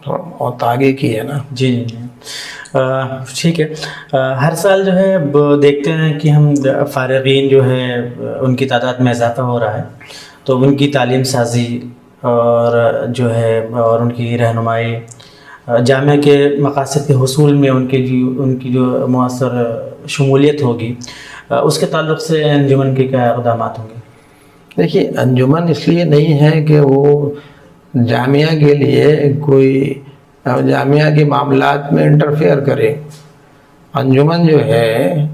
بہت آگے کی ہے نا۔ جی جی ٹھیک ہے۔ ہر سال جو ہے دیکھتے ہیں کہ ہم فارغین جو ہے ان کی تعداد میں اضافہ ہو رہا ہے، تو ان کی تعلیم سازی اور جو ہے اور ان کی رہنمائی، جامعہ کے مقاصد کے حصول میں ان کی جو مؤثر شمولیت ہوگی، اس کے تعلق سے انجمن کے کیا اقدامات ہوں گے؟ دیکھیے انجمن اس لیے نہیں ہے کہ وہ جامعہ کے لیے کوئی جامعہ کے معاملات میں انٹرفیئر کرے۔ انجمن جو ہے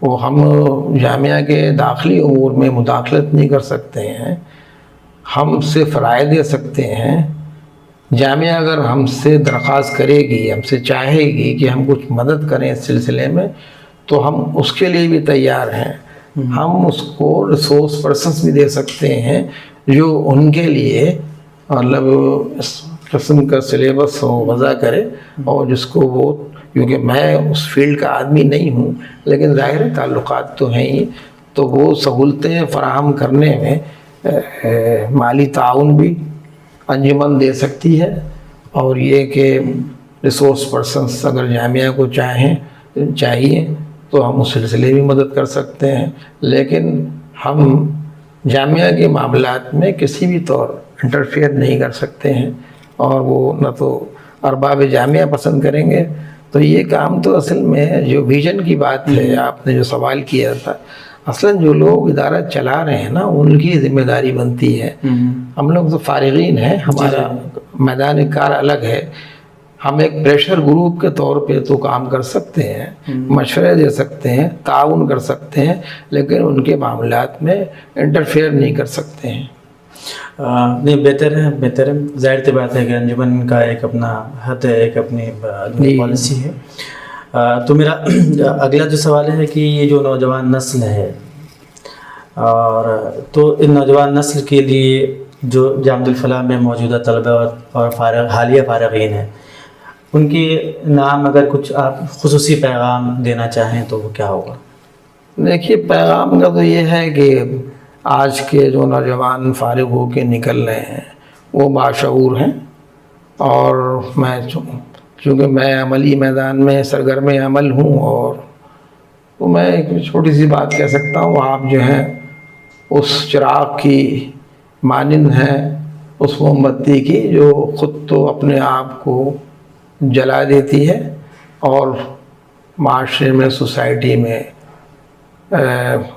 وہ ہم جامعہ کے داخلی امور میں مداخلت نہیں کر سکتے ہیں، ہم صرف رائے دے سکتے ہیں۔ جامعہ اگر ہم سے درخواست کرے گی، ہم سے چاہے گی کہ ہم کچھ مدد کریں اس سلسلے میں، تو ہم اس کے لیے بھی تیار ہیں۔ ہم اس کو ریسورس پرسنس بھی دے سکتے ہیں جو ان کے لیے مطلب اس قسم کا سلیبس ہو وضع کرے، اور جس کو وہ، کیونکہ میں اس فیلڈ کا آدمی نہیں ہوں لیکن ظاہر تعلقات تو ہیں ہی، تو وہ سہولتیں فراہم کرنے میں مالی تعاون بھی انجمن دے سکتی ہے، اور یہ کہ ریسورس پرسنس اگر جامعہ کو چاہیے تو ہم اس سلسلے بھی مدد کر سکتے ہیں، لیکن ہم جامعہ کے معاملات میں کسی بھی طور انٹرفیئر نہیں کر سکتے ہیں، اور وہ نہ تو ارباب جامعہ پسند کریں گے۔ تو یہ کام تو اصل میں جو ویژن کی بات ہے، آپ نے جو سوال کیا تھا، اصلاً جو لوگ ادارہ چلا رہے ہیں نا ان کی ذمہ داری بنتی ہے۔ ہم لوگ تو فارغین ہیں، ہمارا میدان کار الگ ہے، ہم ایک پریشر گروپ کے طور پہ تو کام کر سکتے ہیں، مشورے دے سکتے ہیں، تعاون کر سکتے ہیں، لیکن ان کے معاملات میں انٹرفیئر نہیں کر سکتے ہیں۔ نہیں، بہتر ہے، ظاہر سی بات ہے کہ انجمن کا ایک اپنا حد ہے، ایک اپنی پالیسی ہے۔ تو میرا اگلا جو سوال ہے کہ یہ جو نوجوان نسل ہے، اور تو ان نوجوان نسل کے لیے جو جامعۃ الفلاح میں موجودہ طلبہ اور حالیہ فارغین ہیں، ان کے نام اگر کچھ آپ خصوصی پیغام دینا چاہیں تو وہ کیا ہوگا؟ دیکھیے، پیغام کا تو یہ ہے کہ آج کے جو نوجوان فارغ ہو کے نکل رہے ہیں وہ باشعور ہیں، اور چونکہ میں عملی میدان میں سرگرم عمل ہوں، اور تو میں ایک چھوٹی سی بات کہہ سکتا ہوں، آپ جو ہیں اس چراغ کی مانند ہیں، اس موم بتی کی جو خود تو اپنے آپ کو جلا دیتی ہے اور معاشرے میں، سوسائٹی میں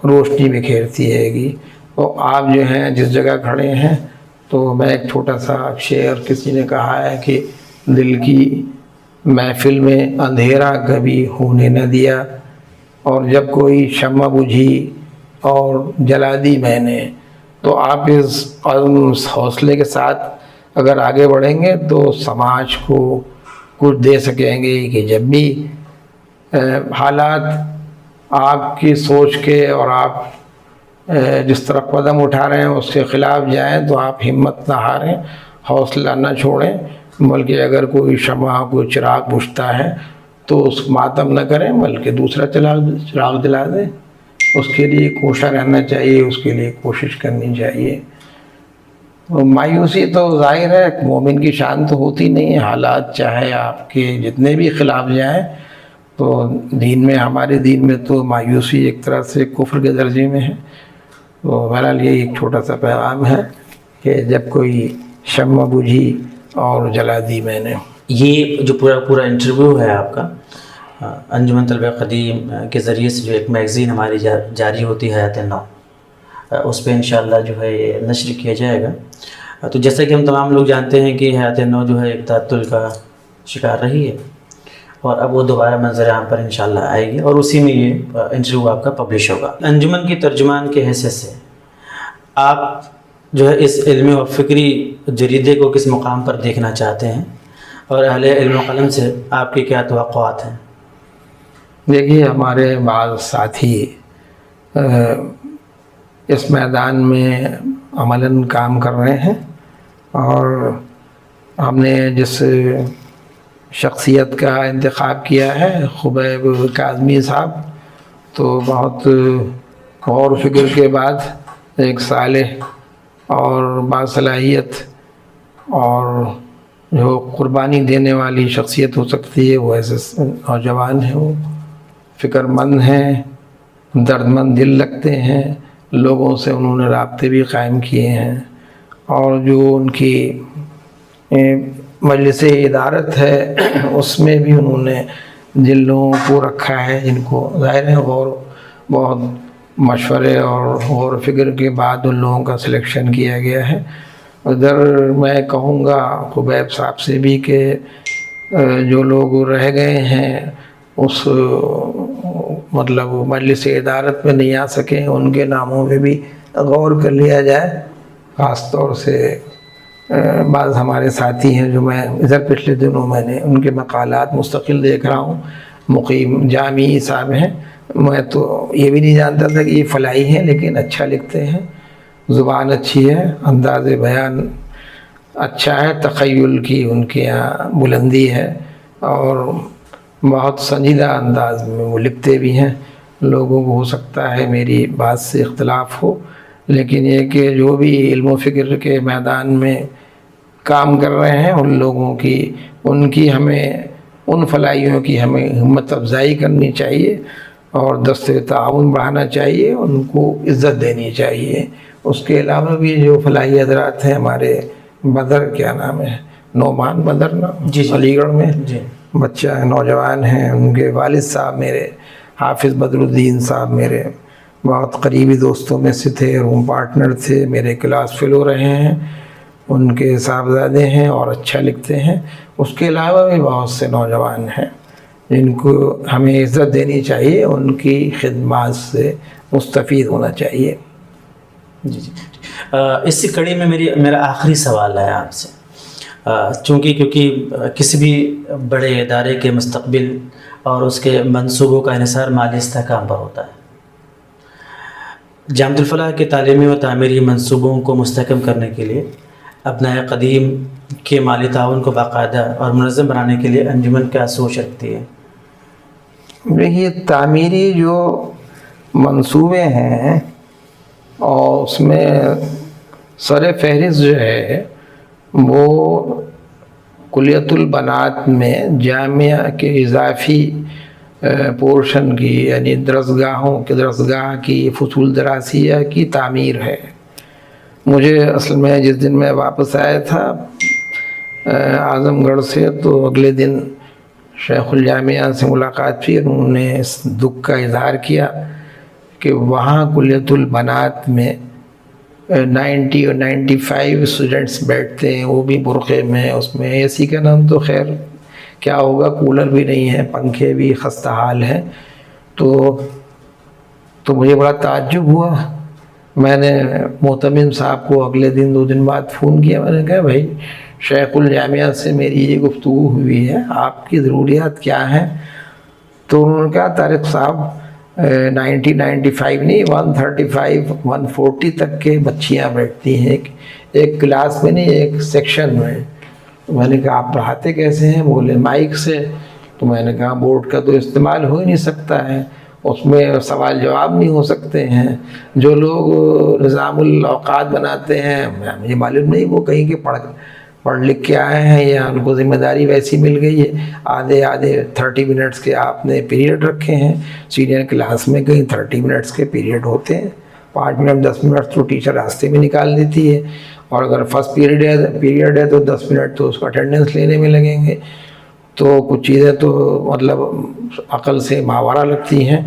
روشنی بکھیرتی ہے گی۔ تو آپ جو ہیں جس جگہ کھڑے ہیں، تو میں ایک چھوٹا سا شعر، کسی نے کہا ہے کہ دل کی محفل میں اندھیرا کبھی ہونے نہ دیا، اور جب کوئی شمع بجھی اور جلا دی میں نے۔ تو آپ اس حوصلے کے ساتھ اگر آگے بڑھیں گے تو سماج کو کچھ دے سکیں گے کہ جب بھی حالات آپ کی سوچ کے اور آپ جس طرح قدم اٹھا رہے ہیں اس کے خلاف جائیں، تو آپ ہمت نہ ہاریں، حوصلہ نہ چھوڑیں، بلکہ اگر کوئی شمع، کوئی چراغ بجھتا ہے تو اس ماتم نہ کریں، بلکہ دوسرا چراغ جلا دیں۔ اس کے لیے کوشاں رہنا چاہیے، اس کے لیے کوشش کرنی چاہیے۔ مایوسی تو ظاہر ہے مومن کی شان تو ہوتی نہیں ہے، حالات چاہے آپ کے جتنے بھی خلاف جائیں، تو دین میں، ہمارے دین میں تو مایوسی ایک طرح سے کفر کے درجے میں ہے۔ تو بہرحال یہ ایک چھوٹا سا پیغام ہے کہ جب کوئی شمع بجھی اور جلا دی میں نے۔ یہ جو پورا انٹرویو ہے آپ کا انجمن طلبہ قدیم کے ذریعے سے، جو ایک میگزین ہماری جاری ہوتی ہے حیات نو، اس پہ انشاءاللہ جو ہے یہ نشر کیا جائے گا۔ تو جیسا کہ ہم تمام لوگ جانتے ہیں کہ حیات نو جو ہے ایک تعطل کا شکار رہی ہے، اور اب وہ دوبارہ منظر عام پر انشاءاللہ آئے گی، اور اسی میں یہ انٹرویو آپ کا پبلش ہوگا۔ انجمن کی ترجمان کے حیثیت سے آپ جو ہے اس علمی و فکری جریدے کو کس مقام پر دیکھنا چاہتے ہیں، اور اہل علم و قلم سے آپ کی کیا توقعات ہیں؟ دیکھیے، ہمارے بعض ساتھی اس میدان میں عملاً کام کر رہے ہیں، اور ہم نے جس شخصیت کا انتخاب کیا ہے، خبیب کاظمی صاحب، تو بہت غور و فکر کے بعد ایک صالح اور باصلاحیت اور جو قربانی دینے والی شخصیت ہو سکتی ہے، وہ ایسے نوجوان ہیں، وہ فکر مند ہیں، درد مند دل رکھتے ہیں، لوگوں سے انہوں نے رابطے بھی قائم کیے ہیں، اور جو ان کی مجلس ادارت ہے اس میں بھی انہوں نے جن لوگوں کو رکھا ہے، جن کو ظاہر ہے بہت مشورے اور غور و فکر کے بعد ان لوگوں کا سلیکشن کیا گیا ہے۔ ادھر میں کہوں گا خبیب صاحب سے بھی کہ جو لوگ رہ گئے ہیں اس مطلب مجلس ادارت میں نہیں آ سکے، ان کے ناموں پہ بھی غور کر لیا جائے۔ خاص طور سے بعض ہمارے ساتھی ہیں جو میں ادھر پچھلے دنوں میں نے ان کے مقالات مستقل دیکھ رہا ہوں، مقیم جامعی صاحب ہیں، میں تو یہ بھی نہیں جانتا تھا کہ یہ فلاحی ہیں، لیکن اچھا لکھتے ہیں، زبان اچھی ہے، انداز بیان اچھا ہے، تخیل کی ان کے یہاں بلندی ہے، اور بہت سنجیدہ انداز میں وہ لکھتے بھی ہیں۔ لوگوں کو ہو سکتا ہے میری بات سے اختلاف ہو، لیکن یہ کہ جو بھی علم و فکر کے میدان میں کام کر رہے ہیں ان لوگوں کی، ان کی ہمیں، ان فلاحیوں کی ہمیں ہمت افزائی کرنی چاہیے، اور دست تعاون بڑھانا چاہیے، ان کو عزت دینی چاہیے۔ اس کے علاوہ بھی جو فلاحی حضرات ہیں، ہمارے بدر، کیا نام ہے، نعمان بدر نا، علی گڑھ میں بچہ نوجوان ہیں، ان کے والد صاحب میرے حافظ بدر الدین صاحب میرے بہت قریبی دوستوں میں سے تھے، روم پارٹنر تھے، میرے کلاس فیلو رہے ہیں، ان کے صاحبزادے ہیں اور اچھا لکھتے ہیں. اس کے علاوہ بھی بہت سے نوجوان ہیں جن کو ہمیں عزت دینی چاہیے، ان کی خدمات سے مستفید ہونا چاہیے. جی جی. اسی کڑی میں میرا آخری سوال ہے آپ سے، کیونکہ کسی بھی بڑے ادارے کے مستقبل اور اس کے منصوبوں کا انحصار مالی استحکام پر ہوتا ہے. جامعۃ الفلاح کے تعلیمی و تعمیری منصوبوں کو مستحکم کرنے کے لیے ابنائے قدیم کے مالی تعاون کو باقاعدہ اور منظم بنانے کے لیے انجمن کیا سوچ رکھتی ہے؟ دیکھیے، تعمیری جو منصوبے ہیں اور اس میں سر فہرست جو ہے وہ کلیۃ البنات میں جامعہ کے اضافی پورشن کی، یعنی درسگاہ کی فصول دراسیہ کی تعمیر ہے. مجھے اصل میں جس دن میں واپس آیا تھا اعظم گڑھ سے، تو اگلے دن شیخ الجامعہ سے ملاقات ہوئی. انہوں نے اس دکھ کا اظہار کیا کہ وہاں کلیۃ البنات میں 90 اور 95 اسٹوڈنٹس بیٹھتے ہیں، وہ بھی برقعے میں. اس میں اے سی کا نام تو خیر کیا ہوگا، کولر بھی نہیں ہے، پنکھے بھی خستہ حال ہیں. تو مجھے بڑا تعجب ہوا. میں نے محتمم صاحب کو اگلے دن 2 دن بعد فون کیا. میں نے کہا بھائی شیخ الجامعہ سے میری یہ گفتگو ہوئی ہے، آپ کی ضروریات کیا ہیں؟ تو انہوں نے کہا طارق صاحب 95 نہیں، 135 140 تک کے بچیاں بیٹھتی ہیں ایک کلاس میں، نہیں ایک سیکشن میں. میں نے کہا آپ پڑھاتے کیسے ہیں؟ بولے مائک سے. تو میں نے کہا بورڈ کا تو استعمال ہو ہی نہیں سکتا ہے، اس میں سوال جواب نہیں ہو سکتے ہیں. جو لوگ نظام الاوقات بناتے ہیں، مجھے معلوم نہیں وہ کہیں کے پڑھ لکھ کے آئے ہیں یا ان کو ذمہ داری ویسی مل گئی ہے. آدھے 30 منٹس کے آپ نے پیریڈ رکھے ہیں. سینئر کلاس میں کہیں 30 منٹس کے پیریڈ ہوتے ہیں، 5 منٹ 10 منٹ تو ٹیچر راستے میں نکال دیتی ہے. اور اگر فرسٹ پیریڈ ہے تو 10 منٹ تو اس کو اٹینڈنس لینے میں لگیں گے. تو کچھ چیزیں تو مطلب عقل سے ماورا لگتی ہیں،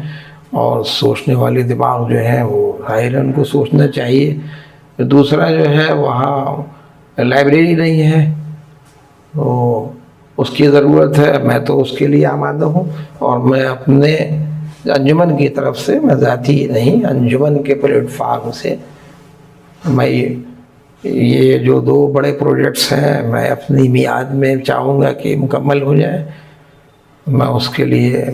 اور سوچنے والے دماغ جو ہیں وہ ظاہر ان کو سوچنا چاہیے. دوسرا جو ہے وہاں لائبریری نہیں ہے، تو اس کی ضرورت ہے. میں تو اس کے لیے آمادہ ہوں، اور میں اپنے انجمن کی طرف سے، میں ذاتی نہیں، انجمن کے پلیٹ فارم سے میں یہ جو 2 بڑے پروجیکٹس ہیں میں اپنی میعاد میں چاہوں گا کہ مکمل ہو جائے. میں اس کے لیے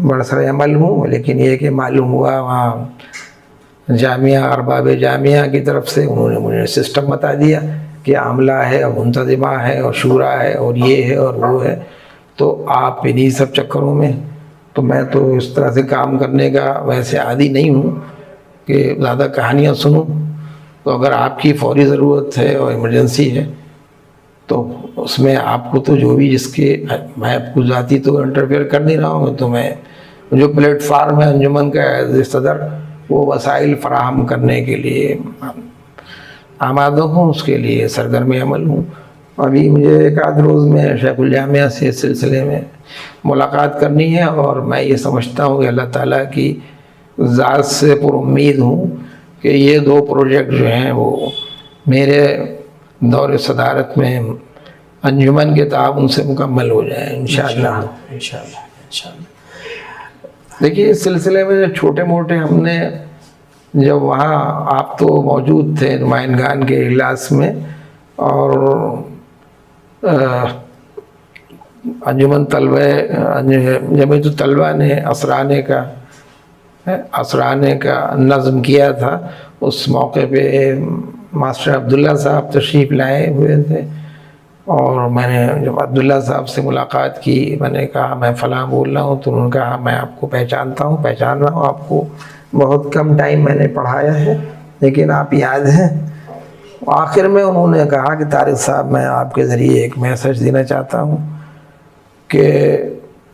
برسر عمل ہوں. لیکن یہ کہ معلوم ہوا وہاں جامعہ ارباب جامعہ کی طرف سے انہوں نے مجھے سسٹم بتا دیا کہ عملہ ہے اور منتظمہ ہے اور شورا ہے اور یہ ہے اور وہ ہے. تو آپ انہی سب چکروں میں، تو میں تو اس طرح سے کام کرنے کا ویسے عادی نہیں ہوں کہ زیادہ کہانیاں سنوں. تو اگر آپ کی فوری ضرورت ہے اور ایمرجنسی ہے تو اس میں آپ کو تو جو بھی جس کے، میں آپ کو ذاتی تو انٹرفیئر کر نہیں رہا ہوں. تو میں جو پلیٹ فارم ہے انجمن کا ایز صدر، وہ وسائل فراہم کرنے کے لیے آمادہ ہوں، اس کے لیے سرگرم عمل ہوں. ابھی مجھے 1 آدھ روز میں شیخ الجامعہ سے اس سلسلے میں ملاقات کرنی ہے، اور میں یہ سمجھتا ہوں کہ اللہ تعالیٰ کی ذات سے پر امید ہوں کہ یہ 2 پروجیکٹ جو ہیں وہ میرے دور صدارت میں انجمن کے تعاون سے مکمل ہو جائیں انشاءاللہ. دیکھیے اس سلسلے میں جو چھوٹے موٹے ہم نے، جب وہاں آپ تو موجود تھے نمائندگان کے اجلاس میں، اور انجمن طلبہ جمعیت الطلبہ نے اسرانے کا نظم کیا تھا. اس موقع پہ ماسٹر عبداللہ صاحب تشریف لائے ہوئے تھے، اور میں نے جب عبداللہ صاحب سے ملاقات کی، میں نے کہا میں فلاں بول رہا ہوں. تو انہوں نے کہا میں آپ کو پہچان رہا ہوں، آپ کو بہت کم ٹائم میں نے پڑھایا ہے لیکن آپ یاد ہیں. آخر میں انہوں نے کہا کہ طارق صاحب میں آپ کے ذریعے ایک میسج دینا چاہتا ہوں کہ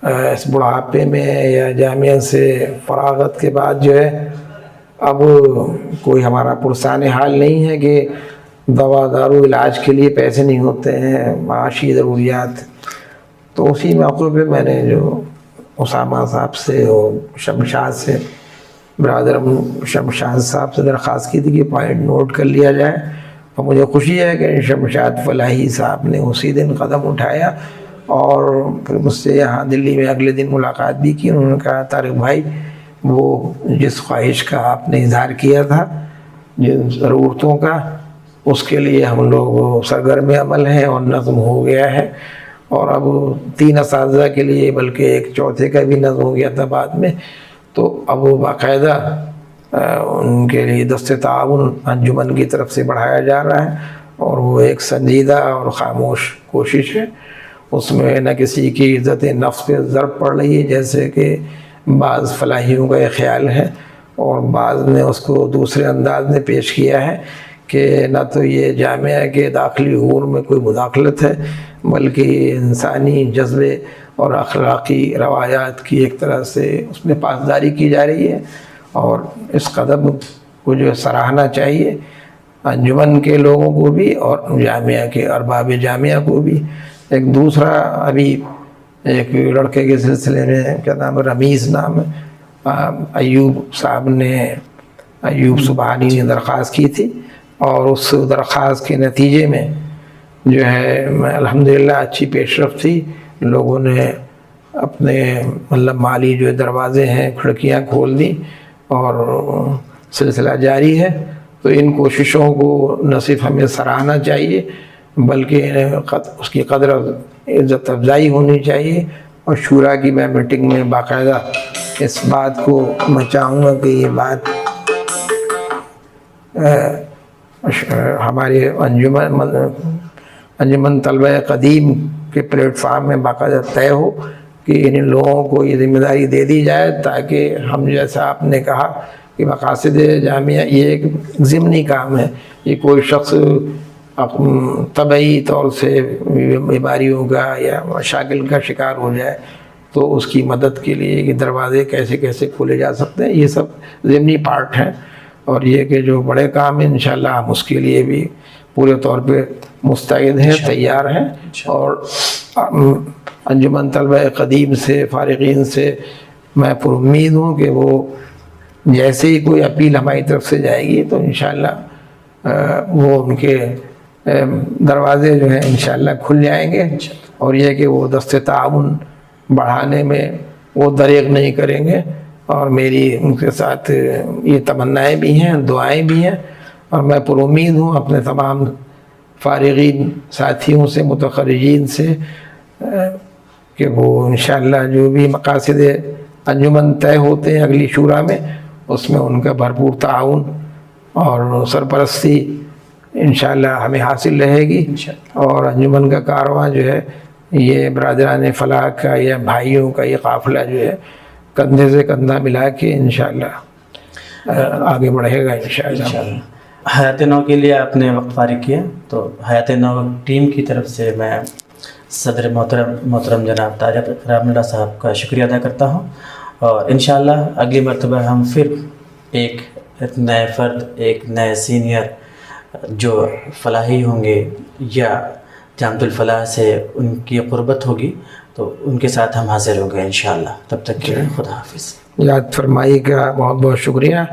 اس بڑھاپے میں یا جامعہ سے فراغت کے بعد جو ہے اب کوئی ہمارا پرسان حال نہیں ہے کہ دوا دارو علاج کے لیے پیسے نہیں ہوتے ہیں، معاشی ضروریات. تو اسی موقع پہ میں نے جو اسامہ صاحب سے اور شمشاد سے، برادر شمشاد صاحب سے درخواست کی تھی کہ پوائنٹ نوٹ کر لیا جائے، اور مجھے خوشی ہے کہ شمشاد فلاحی صاحب نے اسی دن قدم اٹھایا اور پھر مجھ سے یہاں دلی میں اگلے دن ملاقات بھی کی. انہوں نے کہا طارق بھائی وہ جس خواہش کا آپ نے اظہار کیا تھا جن ضرورتوں کا اس کے لیے ہم لوگ سرگرم عمل ہیں اور نظم ہو گیا ہے. اور اب 3 اساتذہ کے لیے بلکہ ایک چوتھے کا بھی نظم ہو گیا تھا بعد میں. تو اب وہ باقاعدہ ان کے لیے دست تعاون انجمن کی طرف سے بڑھایا جا رہا ہے اور وہ ایک سنجیدہ اور خاموش کوشش ہے. اس میں نہ کسی کی عزت نفس پہ ضرب پڑ رہی ہے جیسے کہ بعض فلاحیوں کا یہ خیال ہے، اور بعض نے اس کو دوسرے انداز میں پیش کیا ہے کہ نہ تو یہ جامعہ کے داخلی امور میں کوئی مداخلت ہے بلکہ انسانی جذبے اور اخلاقی روایات کی ایک طرح سے اس میں پاسداری کی جا رہی ہے. اور اس قدم کو جو سراہنا چاہیے انجمن کے لوگوں کو بھی اور جامعہ کے ارباب جامعہ کو بھی. ایک دوسرا ابھی ایک لڑکے کے سلسلے میں کیا نام ہے، رمیز نام ہے، ایوب صاحب نے، ایوب سبحانی نے درخواست کی تھی اور اس درخواست کے نتیجے میں جو ہے الحمدللہ اچھی پیش رفت تھی. لوگوں نے اپنے مطلب مالی جو دروازے ہیں کھڑکیاں کھول دی اور سلسلہ جاری ہے. تو ان کوششوں کو نہ صرف ہمیں سراہنا چاہیے بلکہ اس کی قدر عزت افزائی ہونی چاہیے. اور شورا کی میں میٹنگ میں باقاعدہ اس بات کو میں چاہوں گا کہ یہ بات ہمارے انجمن طلبہ قدیم کے پلیٹ فارم میں باقاعدہ طے ہو کہ ان لوگوں کو یہ ذمہ داری دے دی جائے تاکہ ہم جیسا آپ نے کہا کہ مقاصد جامعہ یہ ایک ضمنی کام ہے. یہ کوئی شخص طبعی طور سے بیماریوں کا یا مشاکل کا شکار ہو جائے تو اس کی مدد کے لیے کہ دروازے کیسے کیسے کھولے جا سکتے ہیں، یہ سب ضمنی پارٹ ہیں. اور یہ کہ جو بڑے کام ہیں انشاءاللہ ہم اس کے لیے بھی پورے طور پہ مستعد ہیں، تیار ہیں. اور انجمن طلبہ قدیم سے فارغین سے میں پر امید ہوں کہ وہ جیسے ہی کوئی اپیل ہماری طرف سے جائے گی تو انشاءاللہ وہ ان کے دروازے جو ہیں انشاءاللہ کھل جائیں گے. اور یہ کہ وہ دست تعاون بڑھانے میں وہ دریغ نہیں کریں گے. اور میری ان کے ساتھ یہ تمنائیں بھی ہیں، دعائیں بھی ہیں. اور میں پر امید ہوں اپنے تمام فارغین ساتھیوں سے، متخرجین سے کہ وہ انشاءاللہ جو بھی مقاصد انجمن طے ہوتے ہیں اگلی شورا میں اس میں ان کا بھرپور تعاون اور سرپرستی انشاءاللہ ہمیں حاصل رہے گی. اور انجمن کا کارواں جو ہے یہ برادران فلاح کا یا بھائیوں کا یہ قافلہ جو ہے کندھے سے کندھا ملا کے انشاءاللہ آگے بڑھے گا انشاءاللہ. حیات نو کے لیے آپ نے وقت فارغ کیا تو حیات نو ٹیم کی طرف سے میں صدر محترم جناب طارق اکرام اللہ صاحب کا شکریہ ادا کرتا ہوں. اور انشاءاللہ اگلی مرتبہ ہم پھر ایک نئے فرد، ایک نئے سینئر جو فلاحی ہوں گے یا جامعۃ الفلاح سے ان کی قربت ہوگی تو ان کے ساتھ ہم حاضر ہوں گے انشاءاللہ. تب تک کے لیے خدا حافظ. یاد فرمائی کا بہت بہت شکریہ.